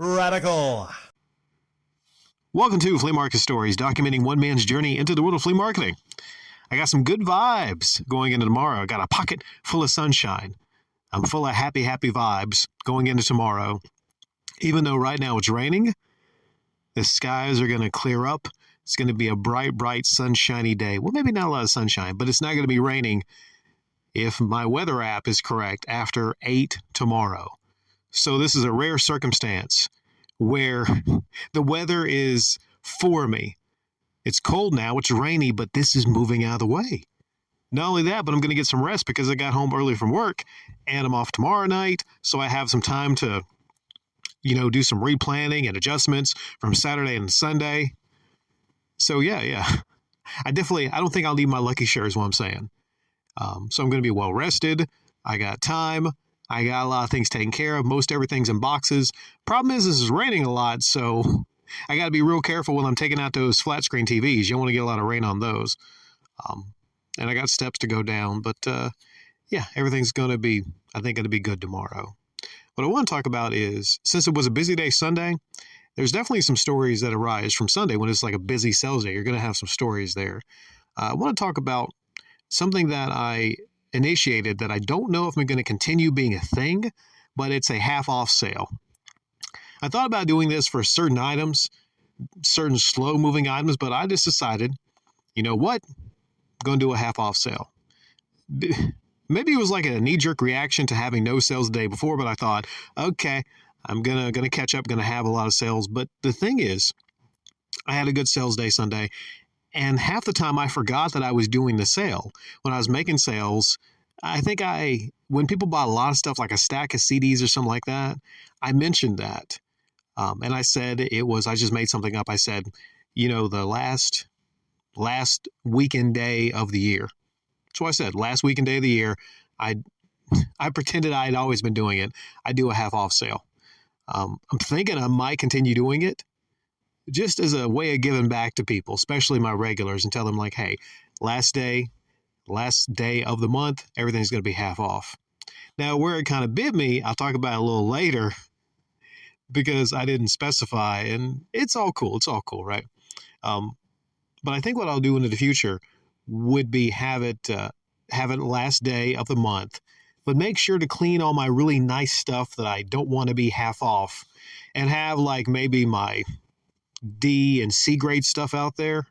Radical. Welcome to Flea Market Stories, documenting one man's journey into the world of flea marketing. I got some good vibes going into tomorrow. I got a pocket full of sunshine. I'm full of happy vibes going into tomorrow. Even though right now it's raining, the skies are going to clear up. It's going to be a bright, sunshiny day. Well, maybe not a lot of sunshine, but it's not going to be raining if my weather app is correct after 8 tomorrow. So this is a rare circumstance where the weather is for me. It's cold now, it's rainy, but this is moving out of the way. Not only that, but I'm going to get some rest because I got home early from work and I'm off tomorrow night. So I have some time to, do some replanning and adjustments from Saturday and Sunday. So yeah. I don't think I'll leave my lucky share is what I'm saying. So I'm going to be well rested. I got time. I got a lot of things taken care of. Most everything's in boxes. Problem is, this is raining a lot, so I got to be real careful when I'm taking out those flat screen TVs. You don't want to get a lot of rain on those. And I got steps to go down, but everything's going to be, I think, going to be good tomorrow. What I want to talk about is, since it was a busy day Sunday, there's definitely some stories that arise from Sunday when it's like a busy sales day. You're going to have some stories there. I want to talk about something that I initiated that I don't know if I'm going to continue being a thing, but it's a half off sale. I thought about doing this for certain items, certain slow moving items, but I just decided, you know what? I'm going to do a half off sale. Maybe it was like a knee jerk reaction to having no sales the day before, but I thought, okay, I'm going to catch up, going to have a lot of sales. But the thing is, I had a good sales day Sunday. And half the time I forgot that I was doing the sale. When I was making sales, I think when people buy a lot of stuff like a stack of CDs or something like that, I mentioned that. And I said I just made something up. I said, the last weekend day of the year. So I said, last weekend day of the year, I pretended I had always been doing it. I do a half off sale. I'm thinking I might continue doing it, just as a way of giving back to people, especially my regulars, and tell them like, hey, last day of the month, everything's going to be half off. Now, where it kind of bit me, I'll talk about it a little later because I didn't specify, and it's all cool. It's all cool, right? But I think what I'll do into the future would be have it last day of the month, but make sure to clean all my really nice stuff that I don't want to be half off and have like maybe my D and C grade stuff out there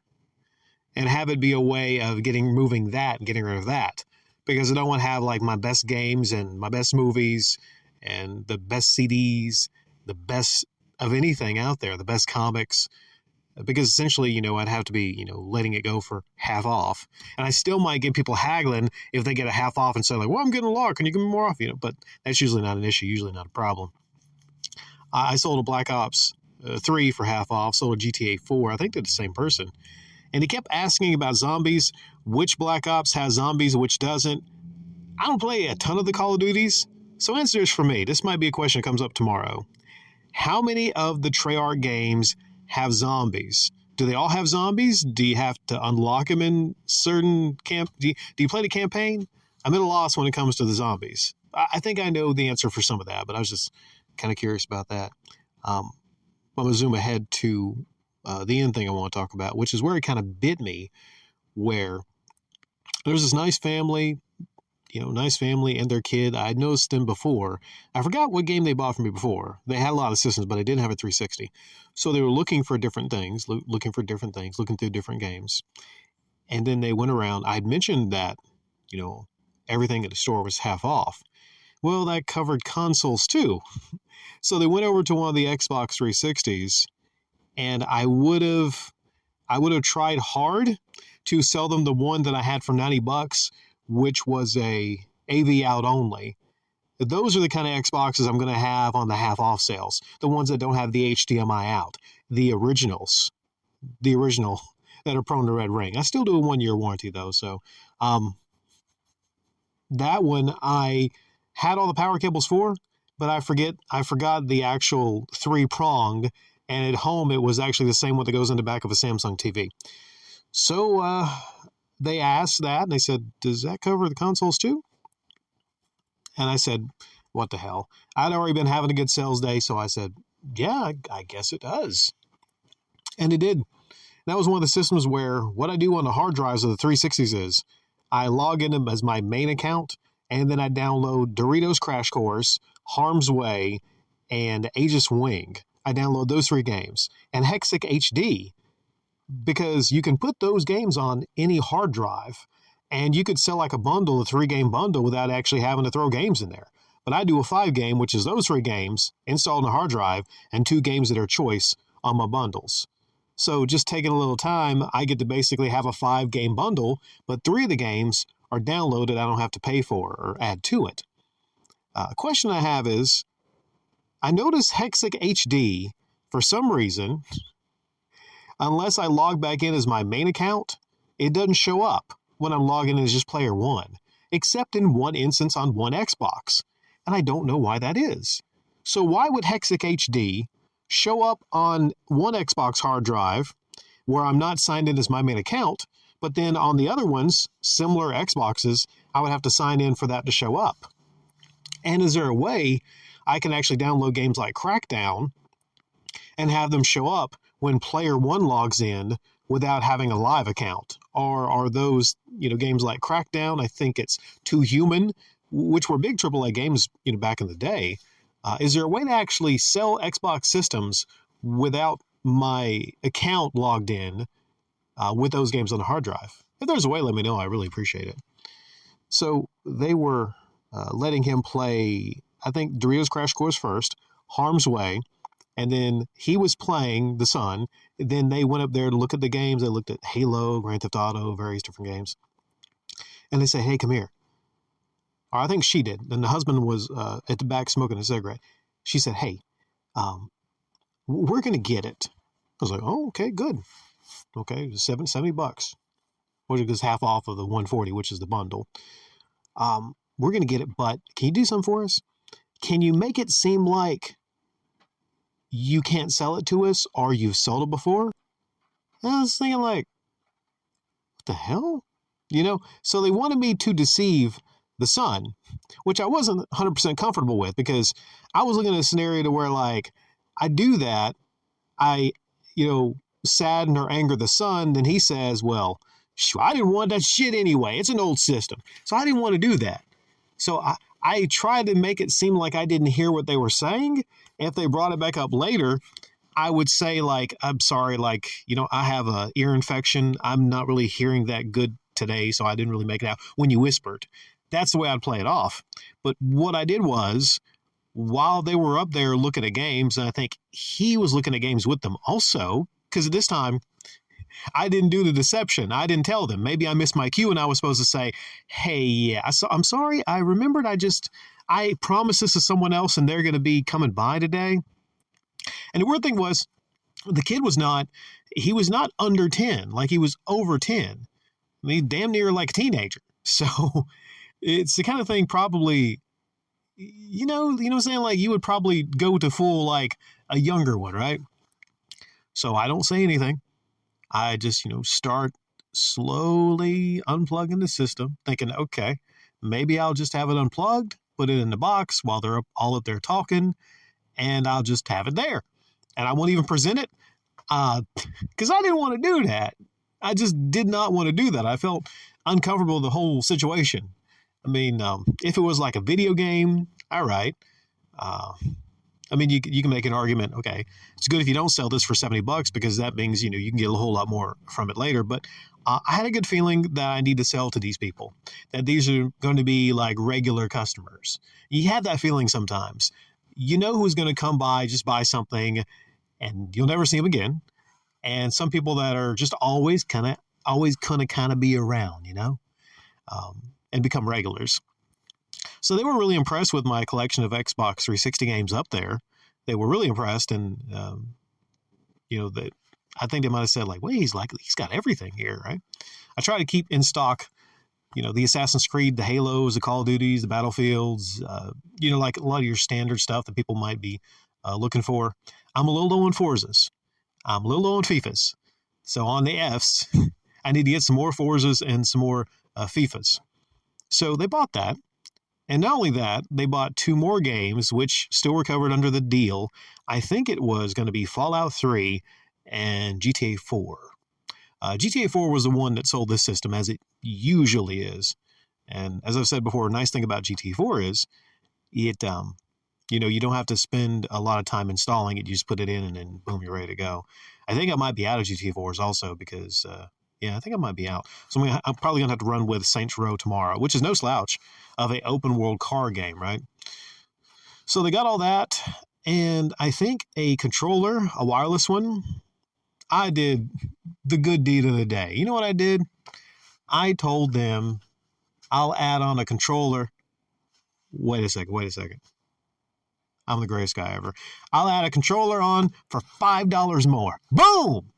and have it be a way of moving that and getting rid of that, because I don't want to have like my best games and my best movies and the best CDs, the best of anything out there, the best comics, because essentially, I'd have to be, letting it go for half off. And I still might get people haggling if they get a half off and say like, well, I'm getting a lot. Can you give me more off? But that's usually not an issue, usually not a problem. I sold a Black Ops 3 for half off, sold a GTA 4. I think they're the same person. And he kept asking about zombies, which Black Ops has zombies, which doesn't. I don't play a ton of the Call of Duties, so answer is for me. This might be a question that comes up tomorrow. How many of the Treyarch games have zombies? Do they all have zombies? Do you have to unlock them in certain camp? Do you play the campaign? I'm at a loss when it comes to the zombies. I think I know the answer for some of that, but I was just kind of curious about that. I'm going to zoom ahead to the end thing I want to talk about, which is where it kind of bit me, where there's this nice family and their kid. I'd noticed them before. I forgot what game they bought from me before. They had a lot of systems, but they didn't have a 360. So they were looking for different things, looking through different games. And then they went around. I'd mentioned that, everything at the store was half off. Well, that covered consoles too. So they went over to one of the Xbox 360s, and I would have tried hard to sell them the one that I had for $90, which was a AV out only. Those are the kind of Xboxes I'm going to have on the half off sales. The ones that don't have the HDMI out, the original that are prone to red ring. I still do a 1-year warranty though. So, that one I had all the power cables for, but I forgot the actual 3-pronged, and at home it was actually the same one that goes in the back of a Samsung TV. So they asked that, and they said, does that cover the consoles too? And I said, what the hell? I'd already been having a good sales day, so I said, yeah, I guess it does. And it did. That was one of the systems where what I do on the hard drives of the 360s is I log in as my main account, and then I download Doritos Crash Course, Harm's Way, and Aegis Wing. I download those 3 games. And Hexic HD, because you can put those games on any hard drive, and you could sell like a bundle, a 3-game bundle, without actually having to throw games in there. But I do a 5-game, which is those 3 games installed on a hard drive, and 2 games that are choice on my bundles. So just taking a little time, I get to basically have a 5-game bundle, but 3 of the games are downloaded I don't have to pay for or add to it. A question I have is, I notice Hexic HD, for some reason, unless I log back in as my main account, it doesn't show up when I'm logging in as just player 1, except in one instance on one Xbox. And I don't know why that is. So why would Hexic HD show up on one Xbox hard drive where I'm not signed in as my main account, but then on the other ones, similar Xboxes, I would have to sign in for that to show up? And is there a way I can actually download games like Crackdown and have them show up when player 1 logs in without having a live account? Or are those, games like Crackdown, I think it's Too Human, which were big AAA games, back in the day. Is there a way to actually sell Xbox systems without my account logged in with those games on the hard drive? If there's a way, let me know. I really appreciate it. So they were letting him play, I think, Doritos Crash Course first, Harm's Way, and then he was playing the son. Then they went up there to look at the games. They looked at Halo, Grand Theft Auto, various different games. And they said, hey, come here. Or I think she did. And the husband was at the back smoking a cigarette. She said, hey, we're going to get it. I was like, oh, okay, good. Okay, $70, which is half off of the $140, which is the bundle. We're going to get it, but can you do something for us? Can you make it seem like you can't sell it to us or you've sold it before? And I was thinking like, what the hell? So they wanted me to deceive the son, which I wasn't 100% comfortable with, because I was looking at a scenario to where, like, I do that, I, sadden or anger the son, then he says, well, I didn't want that shit anyway. It's an old system. So I didn't want to do that. So I tried to make it seem like I didn't hear what they were saying. If they brought it back up later, I would say, like, I'm sorry, like, I have a ear infection. I'm not really hearing that good today, so I didn't really make it out when you whispered. That's the way I'd play it off. But what I did was, while they were up there looking at games, and I think he was looking at games with them also, because at this time, I didn't do the deception. I didn't tell them. Maybe I missed my cue and I was supposed to say, hey, yeah, I'm sorry. I remembered I promised this to someone else and they're going to be coming by today. And the weird thing was, the kid was not under 10, like he was over 10. I mean, damn near like a teenager. So it's the kind of thing probably, what I'm saying? Like you would probably go to full, like a younger one, right? So I don't say anything. I just, start slowly unplugging the system, thinking, okay, maybe I'll just have it unplugged, put it in the box while they're all up there talking, and I'll just have it there. And I won't even present it because I didn't want to do that. I just did not want to do that. I felt uncomfortable with the whole situation. I mean, if it was like a video game, all right. I mean, you can make an argument, okay, it's good if you don't sell this for $70 because that means, you can get a whole lot more from it later. But I had a good feeling that I need to sell to these people, that these are going to be like regular customers. You have that feeling sometimes. You know who's going to come by, just buy something, and you'll never see them again. And some people that are just always kind of be around, and become regulars. So they were really impressed with my collection of Xbox 360 games up there. They were really impressed, and that I think they might have said like, "Wait, he's got everything here, right?" I try to keep in stock, the Assassin's Creed, the Halos, the Call of Duties, the Battlefields, like a lot of your standard stuff that people might be looking for. I'm a little low on Forzas. I'm a little low on FIFAs. So on the Fs, I need to get some more Forzas and some more FIFAs. So they bought that. And not only that, they bought 2 more games, which still were covered under the deal. I think it was going to be Fallout 3 and GTA 4. GTA 4 was the one that sold this system, as it usually is. And as I've said before, a nice thing about GTA 4 is it, you don't have to spend a lot of time installing it. You just put it in and then boom, you're ready to go. I think I might be out of GTA 4s also because, I think I might be out. So I'm probably going to have to run with Saints Row tomorrow, which is no slouch of a open world car game, right? So they got all that. And I think a controller, a wireless one, I did the good deed of the day. You know what I did? I told them I'll add on a controller. Wait a second. I'm the greatest guy ever. I'll add a controller on for $5 more. Boom!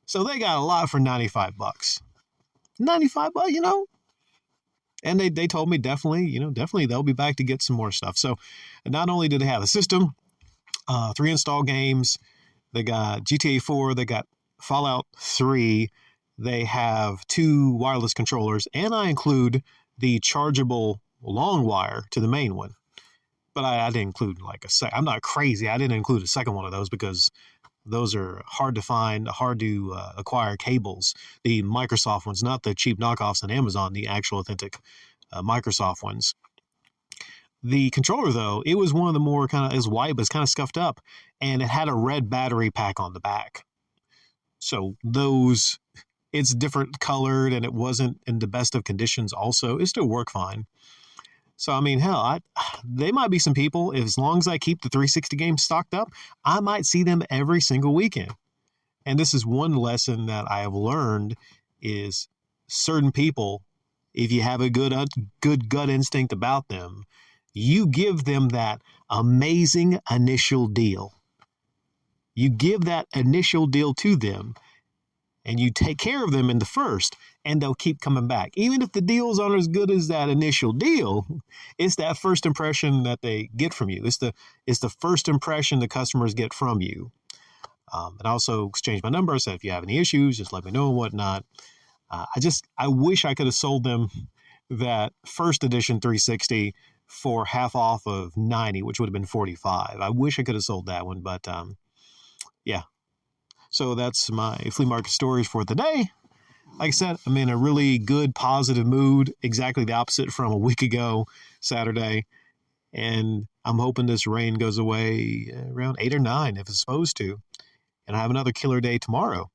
So they got a lot for $95. $95, And they told me definitely they'll be back to get some more stuff. So not only did they have a system, 3 install games, they got GTA 4, they got Fallout 3, they have 2 wireless controllers, and I include the chargeable long wire to the main one. But I didn't include I'm not crazy. I didn't include a second one of those because those are hard to find, hard to acquire cables. The Microsoft ones, not the cheap knockoffs on Amazon, the actual authentic Microsoft ones. The controller, though, it was one of the more kind of, is white, but it's kind of scuffed up, and it had a red battery pack on the back. So it's different colored, and it wasn't in the best of conditions also. It still worked fine. So, I mean, hell, they might be some people, as long as I keep the 360 games stocked up, I might see them every single weekend. And this is one lesson that I have learned is certain people, if you have a good gut instinct about them, you give them that amazing initial deal. You give that initial deal to them, and you take care of them in the first, and they'll keep coming back. Even if the deals aren't as good as that initial deal, it's that first impression that they get from you. It's the first impression the customers get from you. And I also exchanged my number. I said, if you have any issues, just let me know and whatnot. I wish I could have sold them that first edition 360 for half off of 90, which would have been 45. I wish I could have sold that one, but yeah. So that's my flea market stories for the day. Like I said, I'm in a really good, positive mood, exactly the opposite from a week ago, Saturday. And I'm hoping this rain goes away around 8 or 9 if it's supposed to. And I have another killer day tomorrow.